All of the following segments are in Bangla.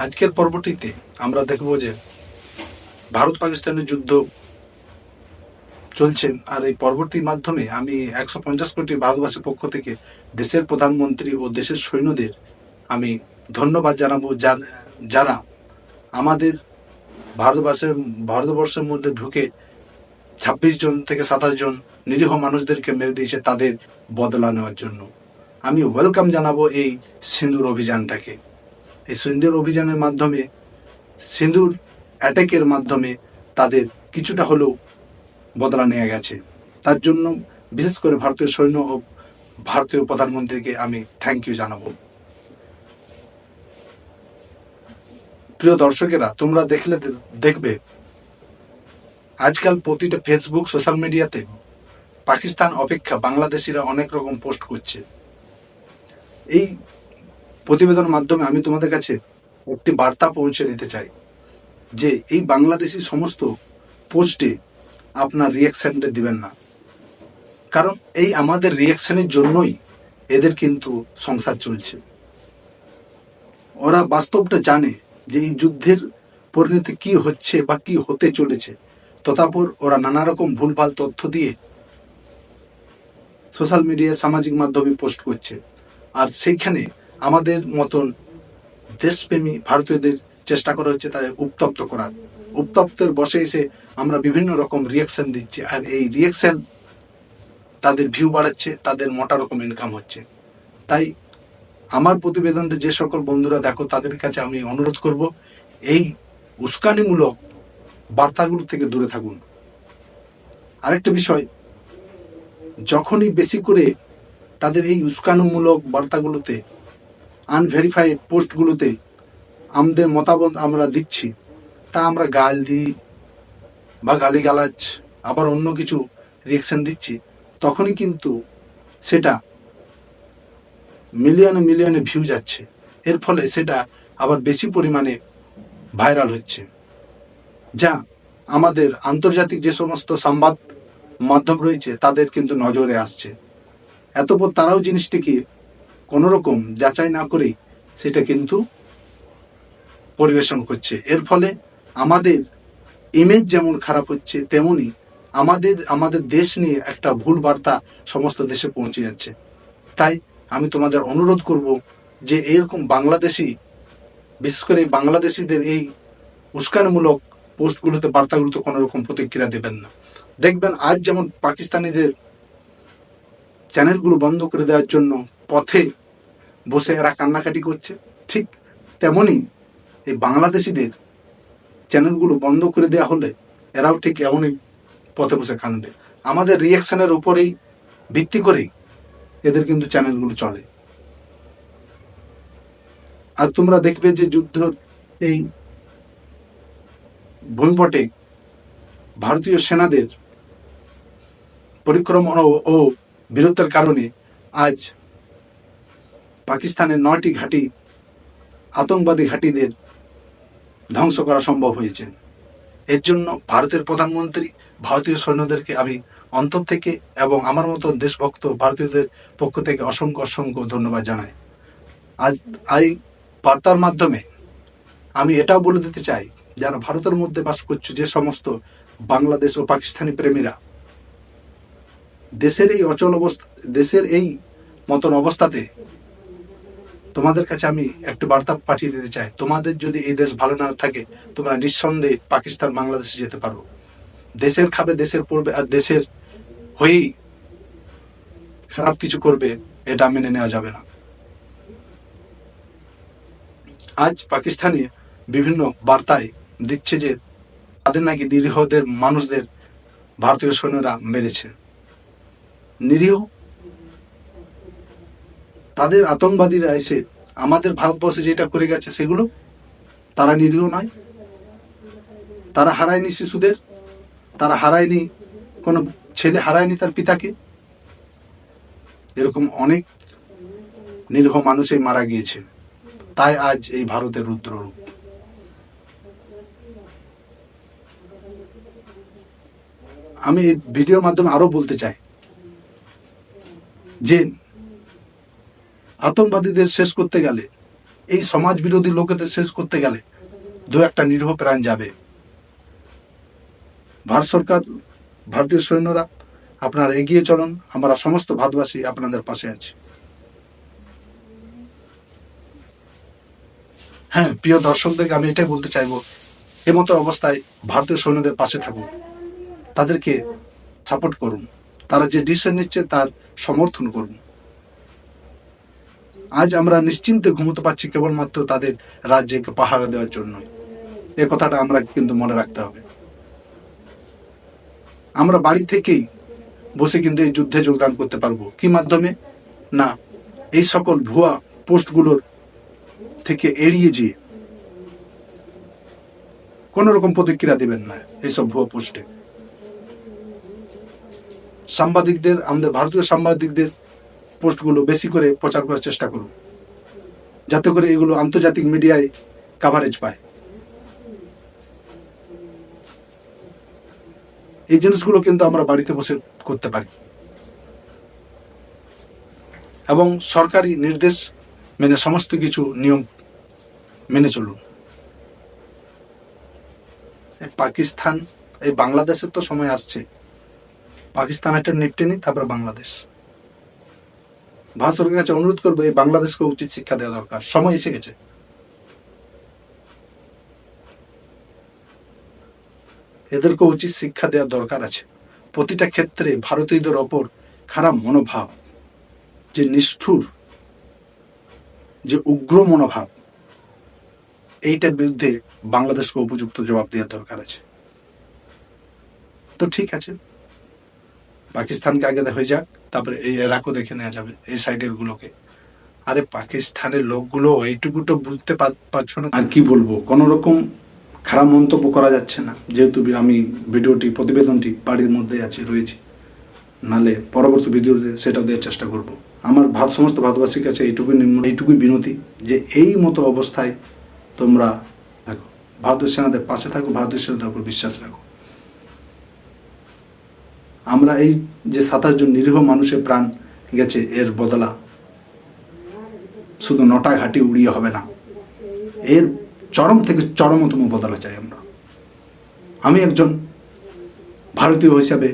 আজকের পর্বটিতে আমরা দেখব যে ভারত পাকিস্তানের যুদ্ধ চলছে, আর এই পর্বটির মাধ্যমে আমি 150 কোটি ভারতবাসীর পক্ষ থেকে দেশের প্রধানমন্ত্রী ও দেশের সৈন্যদের আমি ধন্যবাদ জানাবো, যারা আমাদের ভারতবর্ষের মধ্যে ঢুকে 26 জন থেকে 27 জন নিরীহ মানুষদেরকে মেরে দিয়েছে তাদের বদলা নেওয়ার জন্য। আমি ওয়েলকাম জানাবো এই সিঁদুর অভিযানটাকে। এই সিঁদুর অভিযানের মাধ্যমে, সিঁদুর অ্যাটাকের মাধ্যমে তাদের কিছুটা হলেও বদলা নেওয়া গেছে। তার জন্য বিশেষ করে ভারতীয় সৈন্য ও ভারতীয় প্রধানমন্ত্রীকে আমি থ্যাংক ইউ জানাবো। প্রিয় দর্শকেরা, তোমরা দেখবে আজকাল প্রতিটা ফেসবুক সোশ্যাল মিডিয়াতে পাকিস্তান অপেক্ষা বাংলাদেশিরা অনেক রকম পোস্ট করছে। এই প্রতিবেদনের মাধ্যমে আমি তোমাদের কাছে একটি বার্তা পৌঁছে দিতে চাই যে এই বাংলাদেশি সমস্ত পোস্টে আপনার রিয়াকশনটা দিবেন না, কারণ এই আমাদের রিয়াকশনের জন্যই এদের কিন্তু সংসার চলছে। ওরা বাস্তবটা জানে যে এই যুদ্ধের পরিণতি কি হচ্ছে বা কি হতে চলেছে, তথাপর ওরা নানা রকম ভুলভাল তথ্য দিয়ে সোশ্যাল মিডিয়া, সামাজিক মাধ্যমে পোস্ট করছে। আর সেইখানে আমাদের মতন দেশপ্রেমী ভারতীয়দের চেষ্টা করা হচ্ছে তাদের উত্তপ্ত করার। উত্তপ্তের বসে এসে আমরা বিভিন্ন রকম রিয়াকশন দিচ্ছি, আর এই রিয়াকশন তাদের ভিউ বাড়াচ্ছে, তাদের মোটা রকম ইনকাম হচ্ছে। তাই আমার প্রতিবেদনটা যে সকল বন্ধুরা দেখো তাদের কাছে আমি অনুরোধ করব, এই উস্কানিমূলক বার্তাগুলো থেকে দূরে থাকুন। আরেকটা বিষয়, যখনই বেশি করে তাদের এই উস্কানিমূলক বার্তাগুলোতে, আনভেরিফাইড পোস্টগুলোতে আমাদের মতামত আমরা দিচ্ছি, তা আমরা গাল দিই বা গালিগালাজ আবার অন্য কিছু রিয়াকশন দিচ্ছি, তখনই কিন্তু সেটা মিলিয়নে মিলিয়নে ভিউ যাচ্ছে। এর ফলে সেটা আবার বেশি পরিমাণে ভাইরাল হচ্ছে, যা আমাদের আন্তর্জাতিক যে সমস্ত সংবাদ মাধ্যম রয়েছে তাদের কিন্তু নজরে আসছে। এতপর তারাও জিনিসটিকে কোনো রকম যাচাই না করেই সেটা কিন্তু পরিবেশন করছে। এর ফলে আমাদের ইমেজ যেমন খারাপ হচ্ছে, তেমনি আমাদের দেশ নিয়ে একটা ভুল বার্তা সমস্ত দেশে পৌঁছে যাচ্ছে। তাই আমি তোমাদের অনুরোধ করব যে এরকম বাংলাদেশি, বিশেষ করে বাংলাদেশিদের এই উস্কানিমূলক পোস্টগুলোতে, বার্তাগুলোতে কোনো রকম প্রতিক্রিয়া দেবেন না। দেখবেন আজ যেমন পাকিস্তানিদের চ্যানেলগুলো বন্ধ করে দেওয়ার জন্য পথে বসে এরা কান্নাকাটি করছে, ঠিক তেমনি এই বাংলাদেশিদের চ্যানেলগুলো বন্ধ করে দেওয়া হলে এরাও ঠিক এমনই পথে বসে কাঁদবে। আমাদের রিয়াকশনের উপরেই ভিত্তি করেই এদের কিন্তু চ্যানেলগুলো চলে। আর তোমরা দেখবে যে যুদ্ধর এই ভূমিপটে ভারতীয় সেনাদের পরিক্রমণ ও বীরত্বের কারণে আজ পাকিস্তানের 9টি ঘাঁটি, আতঙ্কবাদী ঘাঁটিদের ধ্বংস করা সম্ভব হয়েছে। এর জন্য ভারতের প্রধানমন্ত্রী, ভারতীয় সৈন্যদেরকে আমি অন্তর থেকে এবং আমার মতো দেশভক্ত ভারতীয়দের পক্ষ থেকে অসংখ্য অসংখ্য ধন্যবাদ জানাই। আর এই বার্তার মাধ্যমে আমি এটাও বলে দিতে চাই, যারা ভারতের মধ্যে বাস করছে, যে সমস্ত বাংলাদেশ ও পাকিস্তানি প্রেমীরা, দেশের এই অচল অবস্থা, দেশের এই মতন অবস্থাতে তোমাদের কাছে আমি একটা বার্তা পাঠিয়ে দিতে চাই। তোমাদের যদি এই দেশ ভালো না থাকে, তোমরা নিঃসন্দেহে পাকিস্তান, বাংলাদেশে যেতে পারো। দেশের খাবে, দেশের পড়বে, আর দেশের হয়েই খারাপ কিছু করবে, এটা মেনে নেওয়া যাবে না। আজ পাকিস্তানে বিভিন্ন বার্তায় দিচ্ছে যে তাদের নাকি নিরীহদের মানুষদের ভারতীয় সৈন্যরা মেরেছে। নিরীহ তাদের আতঙ্কবাদীরা এসে আমাদের ভারতবর্ষে যেটা করে গেছে সেগুলো, তারা নিরীহ নয়? তারা হারায়নি শিশুদের, তারা হারায়নি কোনো ছেলে, হারায়নি তার পিতাকে? এরকম অনেক নিরীহ মানুষই মারা গিয়েছে। তাই আজ এই ভারতের রুদ্ররূপ। আমি এই ভিডিওর মাধ্যমে আরো বলতে চাই যে আতঙ্কবাদীদের শেষ করতে গেলে এই সমাজ বিরোধী লোকেদের শেষ করতে গেলে দু একটা নিরীহ প্রাণ যাবে। ভারত সরকার, ভারতীয় সৈন্যরা, আপনারা এগিয়ে চলুন, আমরা সমস্ত ভারতবাসী আপনাদের পাশে আছি। হ্যাঁ, প্রিয় দর্শকদেরকে আমি এটাই বলতে চাইবো, এমতো অবস্থায় ভারতীয় সৈন্যদের পাশে থাকুন, তাদেরকে সাপোর্ট করুন, তারা যে ডিসিশন নিচ্ছে তার সমর্থন করুন। আজ আমরা নিশ্চিন্তে ঘুমোতে পারছি কেবলমাত্র তাদের রাজ্যকে পাহারা দেওয়ার জন্যই। এ কথাটা আমরা কিন্তু মনে রাখতে হবে। আমরা বাড়ি থেকেই বসে কিন্তু এই যুদ্ধে যোগদান করতে পারবো। কি মাধ্যমে? না, এই সকল ভুয়া পোস্টগুলোর থেকে এড়িয়ে যেয়ে কোন রকম প্রতিক্রিয়া দিবেন না এইসব ভুয়া পোস্টে। সাংবাদিকদের, আমাদের ভারতীয় সাংবাদিকদের পোস্টগুলো বেশি করে প্রচার করার চেষ্টা করুন, যাতে করে এগুলো আন্তর্জাতিক মিডিয়ায় কাভারেজ পায়। এই জিনিসগুলো কিন্তু আমরা বাড়িতে বসে করতে পারি এবং সরকারি নির্দেশ মেনে সমস্ত কিছু নিয়ম মেনে চলুন। পাকিস্তান, এই বাংলাদেশের তো সময় আসছে, পাকিস্তান একটা নিপটে নি, তারপরে বাংলাদেশ। ভারত সরকারের কাছে অনুরোধ করবো, এই বাংলাদেশকে উচিত শিক্ষা দেওয়া দরকার, সময় এসে গেছে। এদেরকে উচিত শিক্ষা দেওয়ার দরকার আছে। প্রতিটা ক্ষেত্রে ভারতীয়দের ওপর খারাপ মনোভাব, যে নিষ্ঠুর, যে উগ্র মনোভাব, এইটার বিরুদ্ধে বাংলাদেশকে উপযুক্ত জবাব দেওয়ার দরকার আছে। তো ঠিক আছে, পাকিস্তানকে আগে হয়ে যাক, তারপরে এই এলাকাও দেখে নেওয়া যাবে, এই সাইডের গুলোকে। আরে পাকিস্তানের লোকগুলো এইটুকু তো বুঝতে পারছো না। আর কি বলবো, কোন রকম খারাপ মন্তব্য করা যাচ্ছে না, যেহেতু আমি ভিডিওটি, প্রতিবেদনটি বাড়ির মধ্যে রয়েছি, নালে পরবর্তী ভিডিওতে সেটা দেওয়ার চেষ্টা করব। আমার সমস্ত ভারতবাসীর কাছে এইটুকুই বিনতি, যে এই মতো অবস্থায় তোমরা থাকো, ভারতীয় সেনাদের পাশে থাকো, ভারতীয় সেনাদের উপর বিশ্বাস রাখো। আমরা এই যে 27 জন নিরীহ মানুষের প্রাণ গেছে, এর বদলা শুধু নটা ঘাঁটি উড়িয়ে হবে না, এর চরম থেকে চরমতম বদলা চাই আমরা। আমি একজন ভারতীয় হিসাবে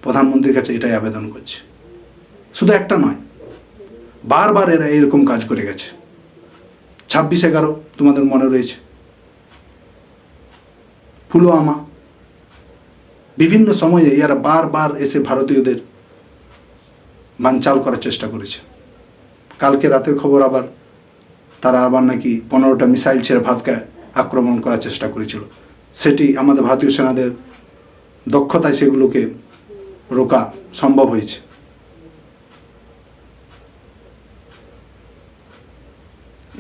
প্রধানমন্ত্রীর কাছে এটাই আবেদন করছি। শুধু একটা নয়, বারবার এরা এরকম কাজ করে গেছে। 26/11 তোমাদের মনে রয়েছে, পুলওয়ামা, বিভিন্ন সময়ে এরা বারবার এসে ভারতীয়দের বানচাল করার চেষ্টা করেছে। কালকে রাতের খবর আবার তারা আবার নাকি 15টা মিসাইল ছেড়ে ভারতকে আক্রমণ করার চেষ্টা করেছিল। সেটি আমাদের ভারতীয় সেনাদের দক্ষতায় সেগুলোকে রোকা সম্ভব হয়েছে।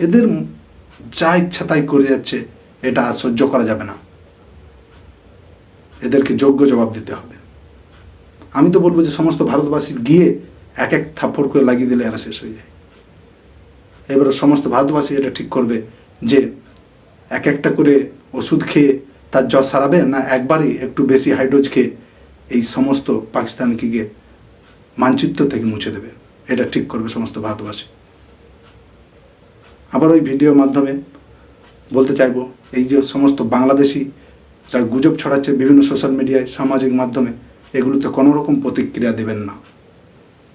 এদের যা ইচ্ছা তাই করে যাচ্ছে, এটা সহ্য করা যাবে না। এদেরকে যোগ্য জবাব দিতে হবে। আমি তো বলবো যে সমস্ত ভারতবাসী গিয়ে এক এক থাপ্পড় করে লাগিয়ে দিলে এরা শেষ হয়ে যায়। এবারে সমস্ত ভারতবাসী এটা ঠিক করবে যে এক একটা করে ওষুধ খেয়ে তার জ্বর সারাবে, না একবারই একটু বেশি হাইড্রোজ খেয়ে এই সমস্ত পাকিস্তানকে গিয়ে মানচিত্র থেকে মুছে দেবে। এটা ঠিক করবে সমস্ত ভারতবাসী। আবার ওই ভিডিওর মাধ্যমে বলতে চাইবো, এই যে সমস্ত বাংলাদেশি যারা গুজব ছড়াচ্ছে বিভিন্ন সোশ্যাল মিডিয়ায়, সামাজিক মাধ্যমে, এগুলোতে কোনো রকম প্রতিক্রিয়া দেবেন না।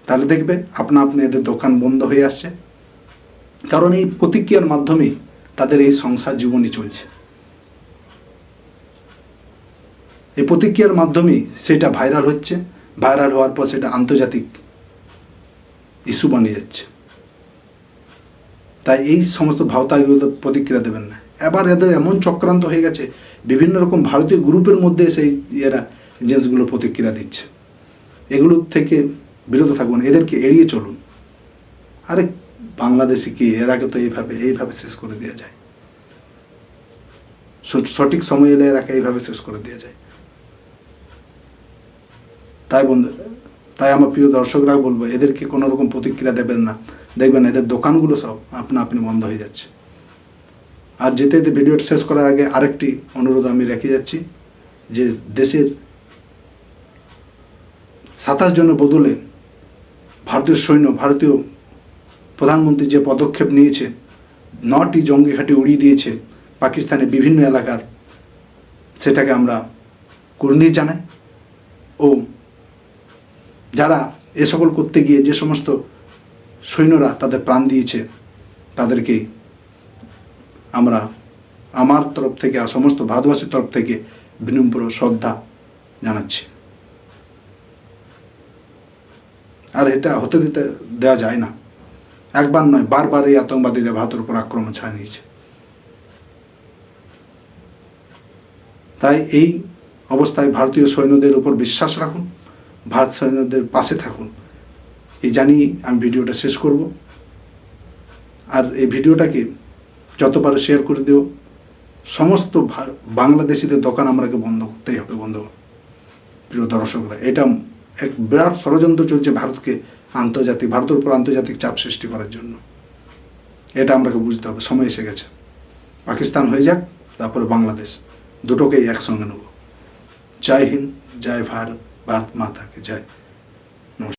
তাহলে দেখবে আপনা আপনি এদের দোকান বন্ধ হয়ে আসছে। কারণ এই প্রতিক্রিয়ার মাধ্যমেই তাদের এই সংসার জীবনই চলছে। এই প্রতিক্রিয়ার মাধ্যমেই সেটা ভাইরাল হচ্ছে, ভাইরাল হওয়ার পর সেটা আন্তর্জাতিক ইস্যু বানিয়ে যাচ্ছে। তাই এই সমস্ত ভাওতাগুলো প্রতিক্রিয়া দেবেন না। এবার এদের এমন চক্রান্ত হয়ে গেছে, বিভিন্ন রকম ভারতীয় গ্রুপের মধ্যে সেই এরা জিনিসগুলো প্রতিক্রিয়া দিচ্ছে। এগুলোর থেকে বিরত থাকবেন, এদেরকে এড়িয়ে চলুন। আরে বাংলাদেশি কি, এর আগে তো এইভাবে শেষ করে দেওয়া যায়। সঠিক সময় এলে এরাকে এইভাবে শেষ করে দেওয়া যায়। তাই আমার প্রিয় দর্শকরা বলবো, এদেরকে কোনো রকম প্রতিক্রিয়া দেবেন না। দেখবেন এদের দোকানগুলো সব আপনা আপনি বন্ধ হয়ে যাচ্ছে। আর যেতে ভিডিওটা শেষ করার আগে আরেকটি অনুরোধ আমি রেখে যাচ্ছি, যে দেশের 27 জনের বদলে ভারতীয় সৈন্য, ভারতীয় প্রধানমন্ত্রী যে পদক্ষেপ নিয়েছে, 9টি জঙ্গি ঘাঁটি উড়িয়ে দিয়েছে পাকিস্তানের বিভিন্ন এলাকার, সেটাকে আমরা কুর্নিশ জানাই। ও যারা এ সকল করতে গিয়ে যে সমস্ত সৈন্যরা তাদের প্রাণ দিয়েছে তাদেরকে আমরা আমার তরফ থেকে আর সমস্ত ভারতবাসীর তরফ থেকে বিনম্র শ্রদ্ধা জানাচ্ছি। আর এটা হতে দেওয়া যায় না। একবার নয়, বারবার এই আতঙ্কবাদীরা ভারতের উপর আক্রমণ চালিয়েছে। তাই এই অবস্থায় ভারতীয় সৈন্যদের উপর বিশ্বাস রাখুন, ভারত সৈন্যদের পাশে থাকুন, এই জানিয়ে আমি ভিডিওটা শেষ করব। আর এই ভিডিওটাকে যত পারে শেয়ার করে দিও। সমস্ত বাংলাদেশিদের দোকান আমাকে বন্ধ করতেই হবে বন্ধু। প্রিয় দর্শকরা, এটা এক বিরাট ষড়যন্ত্র চলছে ভারতের উপর আন্তর্জাতিক চাপ সৃষ্টি করার জন্য। এটা আমাকে বুঝতে হবে, সময় এসে গেছে। পাকিস্তান হয়ে যাক, তারপরে বাংলাদেশ, দুটোকেই একসঙ্গে নেব। জয় হিন্দ, জয় ভারত, ভারত মাতা কে জয়।